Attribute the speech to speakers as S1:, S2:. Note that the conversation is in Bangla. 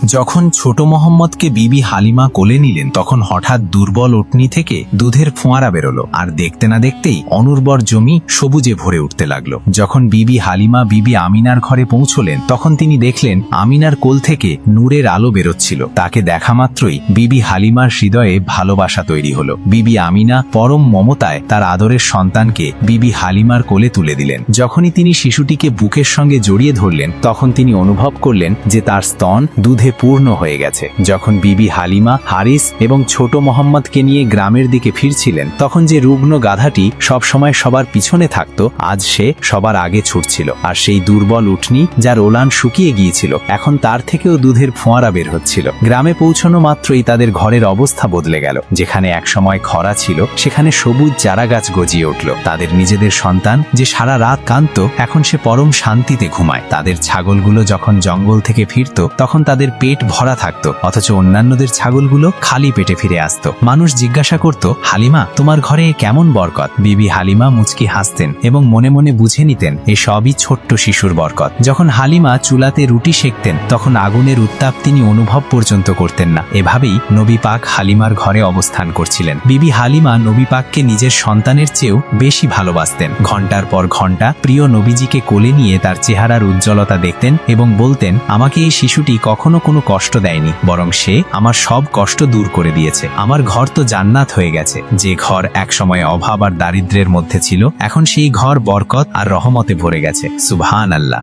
S1: যখন ছোট মোহাম্মদকে বিবি হালিমা কোলে নিলেন তখন হঠাৎ দুর্বল উটনি থেকে দুধের ফোঁয়ারা বেরোলো, আর দেখতে না দেখতেই অনুর্বর জমি সবুজে ভরে উঠতে লাগলো। যখন বিবি হালিমা বিবি আমিনার ঘরে পৌঁছলেন তখন তিনি দেখলেন আমিনার কোল থেকে নূরের আলো বেরোচ্ছিল। তাকে দেখা মাত্রই বিবি হালিমার হৃদয়ে ভালোবাসা তৈরি হলো। বিবি আমিনা পরম মমতায় তার আদরের সন্তানকে বিবি হালিমার কোলে তুলে দিলেন। যখনই তিনি শিশুটিকে বুকের সঙ্গে জড়িয়ে ধরলেন তখন তিনি অনুভব করলেন যে তার স্তন দুধে পূর্ণ হয়ে গেছে। যখন বিবি হালিমা হারিস এবং ছোট মোহাম্মদকে নিয়ে গ্রামের দিকে ফিরছিলেন তখন যে রুগ্ন গাধাটি সবসময় সবার পিছনে থাকত আজ সে সবার আগে ছুটছিল, আর সেই দুর্বল উটনি যার ওলান শুকিয়ে গিয়েছিল এখন তার থেকেও দুধের ফোঁয়ারা বের হচ্ছিল। গ্রামে পৌঁছানো মাত্রই তাদের ঘরের অবস্থা বদলে গেল। যেখানে একসময় খরা ছিল সেখানে সবুজ চারাগাছ গজিয়ে উঠল। তাদের নিজেদের সন্তান যে সারা রাত কাঁদত এখন সে পরম শান্তিতে ঘুমায়। তাদের ছাগলগুলো যখন জঙ্গল থেকে ফিরত তখন তাদের পেট ভরা থাকত, অথচ অন্যান্যদের ছাগলগুলো খালি পেটে ফিরে আসত। মানুষ জিজ্ঞাসা করত, হালিমা তোমার ঘরে কেমন বরকত? বিবি হালিমা মুচকি হাসতেন এবং মনে মনে বুঝে নিতেন এ সবই ছোট্ট শিশুর বরকত। যখন হালিমা চুলাতে রুটি সেকতেন তখন আগুনের উত্তাপ তিনি অনুভব পর্যন্ত করতেন না। এভাবেই নবী পাক হালিমার ঘরে অবস্থান করছিলেন। বিবি হালিমা নবী পাককে নিজের সন্তানের চেয়েও বেশি ভালোবাসতেন। ঘন্টার পর ঘন্টা প্রিয় নবীজিকে কোলে নিয়ে তার চেহারার উজ্জ্বলতা দেখতেন এবং বলতেন, আমাকে এই শিশুটি কখনো কোনো কষ্ট দেয়নি, বরং সে আমার সব কষ্ট দূর করে দিয়েছে। আমার ঘর তো জান্নাত হয়ে গেছে। যে ঘর একসময় অভাব আর দারিদ্র্যের মধ্যে ছিল এখন সেই ঘর বরকত আর রহমতে ভরে গেছে। সুবহানাল্লাহ।